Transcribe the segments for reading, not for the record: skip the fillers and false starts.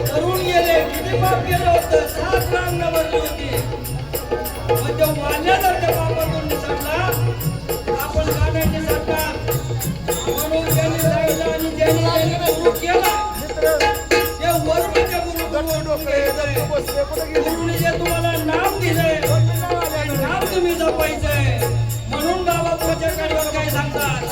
तरुण गेले किती पाप केलं होतं 7 रांग नवरली होती म्हणजे वाल्यासारख्या पापातून निसटला आपण गाण्याने सांगतात म्हणून त्यांनी राहिलं आणि त्यांनी गुरु केला ते वरुणाच्या गुरुने जे तुम्हाला नाम दिलंय नाम तुम्ही जपायचंय म्हणून बाबा पुढच्या काळावर काय सांगतात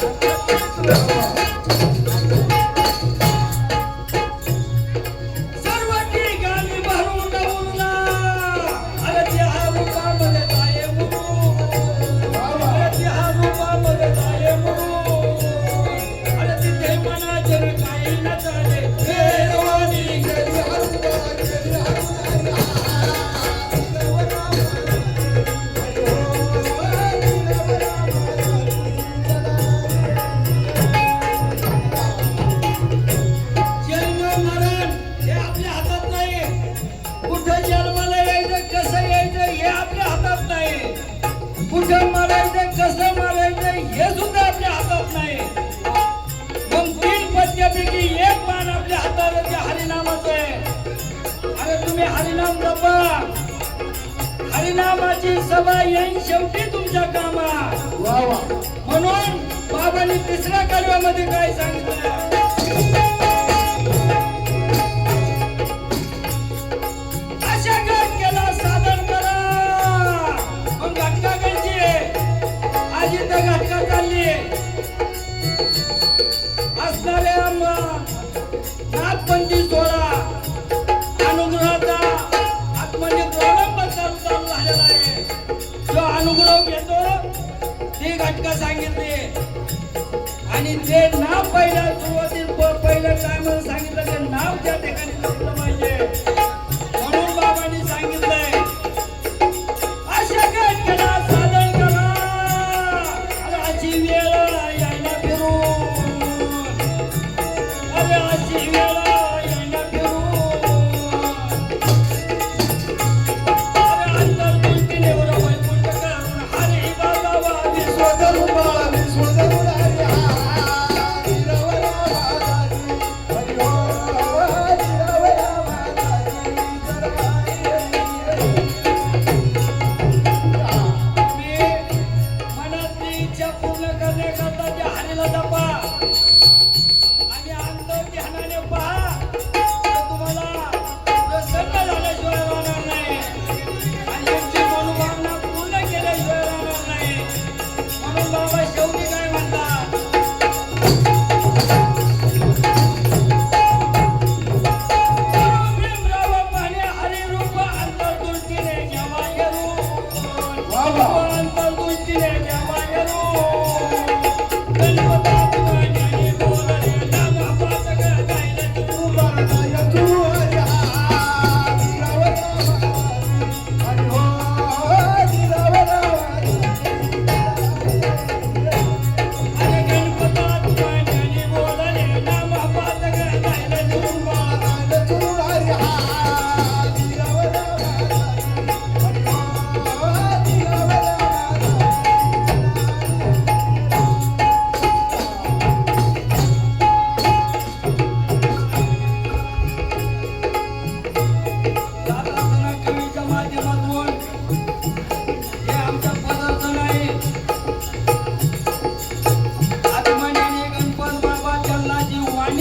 कुठं मारायचं कसं मारायचं हे सुद्धा आपल्या हातात नाही मग 3 पद्यापैकी एक मान आपल्या हातात ते हरिनामाचं आहे अरे तुम्ही हरिनाम जपा हरिनामाची सभा येईन शेवटी तुमच्या कामात म्हणून बाबांनी 3ऱ्या कालव्यामध्ये काय सांगितलं घटका चालली असणाऱ्या नागपंथी सोहळा अनुग्रहाचा आत्मने प्रारंभ चालू झालेला आहे जो अनुग्रह घेतो ती घटका सांगितली आणि ते नाव पहिल्या सुरुवातीत पहिल्या टायमाला सांगितलं ते नाव त्या ठिकाणी जपलं पाहिजे म्हणून बाबांनी सांगितलंय अशा घटनेला Hare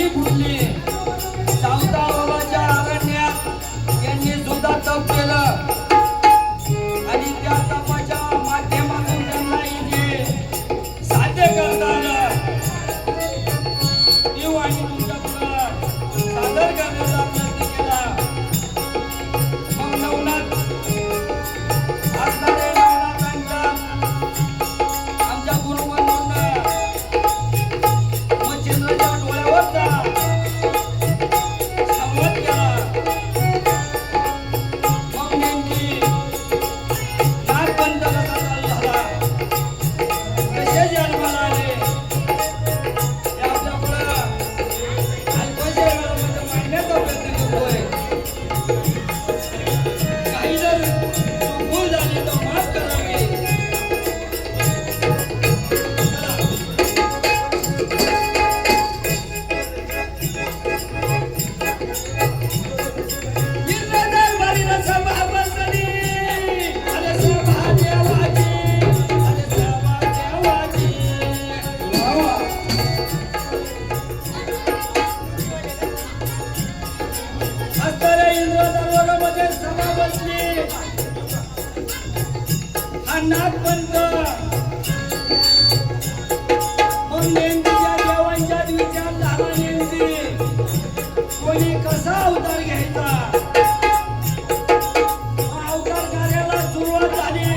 पाणी फुटली. सावता बाबाच्या अरण्यात यांनी सुद्धा तप केलं आणि त्या तपाच्या माध्यमातून त्यांना हे साध्य करता आलं. ती वाणी तुमच्या पुढं सादर करण्याचा प्रयत्न केला. मग नवनाथ असणारे नवनाथांच्या आमच्या गुरुबंधूंना मच्छिंद्राच्या डोळ्यावरचा संवाद केला. मग नेमकी नागपंथ कसा चालू झाला, कसे जन्माला आले हे आपल्या पुढं अल्पशा वेळामध्ये मांडण्याचा प्रयत्न करतोय. काही जर भूल झाली तर माफ करावी. इंद्रदरबारीला सभा बसली, अरे सभा देवाची, अरे सभा देवाची. असणाऱ्या इंद्रदरबारामध्ये सभा बसली. हा नागपंथ मग नेमकीच्या देवांच्यात विचार झाला. नेमकी कोणी कसा अवतार घ्यायचा, अवतार कार्याला सुरुवात झाली.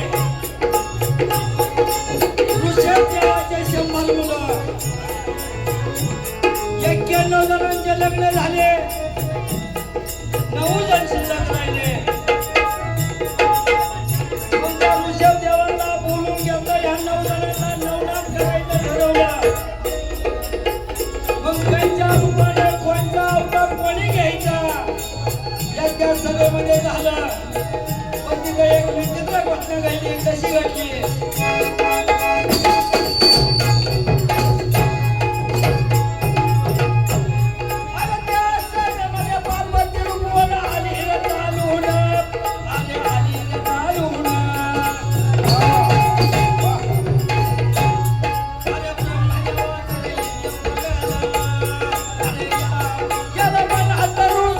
ऋषभ देवाचे 100 मुलं, 91 जणांचे लग्न झाले, 9 जण शिल्लक राहिले. मग त्या ऋषभ देवाला बोलून घेतलं. या 9 जणांना नवनाथ करायचं ठरवलं. मग त्यांच्या रूपाने कोणता अवतार कोणी घ्यायचा या त्या सभेमध्ये झालं. पण तिथे एक विचित्र घटना घडली. कशी घडली, अरे त्या सभेमध्ये पार्वती रुक्मिणी आली रे चालून, आली रे चालून. अरे ब्रह्मदेवाकडे येऊन बघायला, अरे याला पण हातरून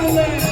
आणलंय.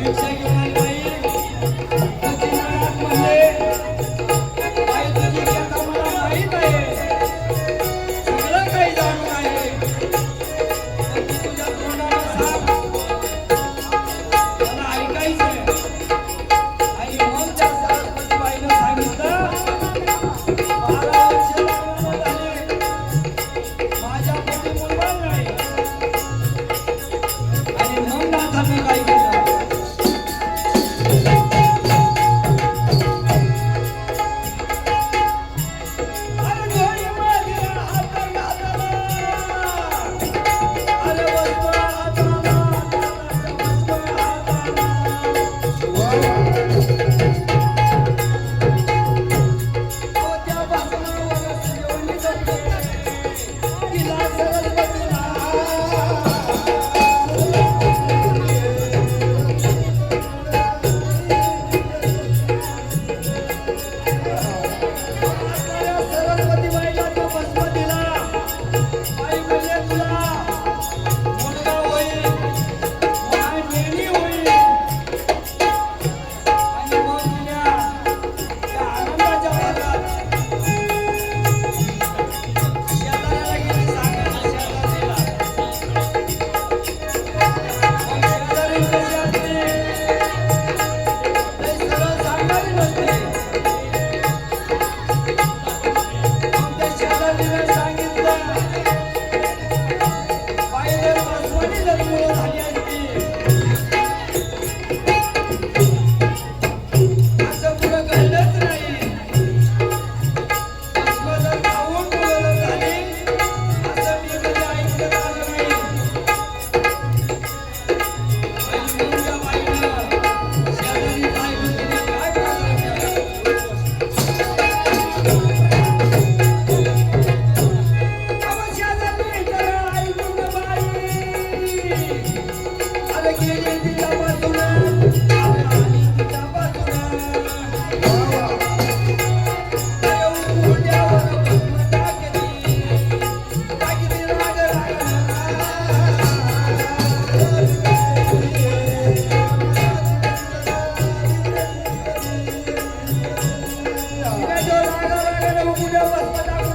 भिक्षा घेऊन आली बाई. वासुदेव वसपता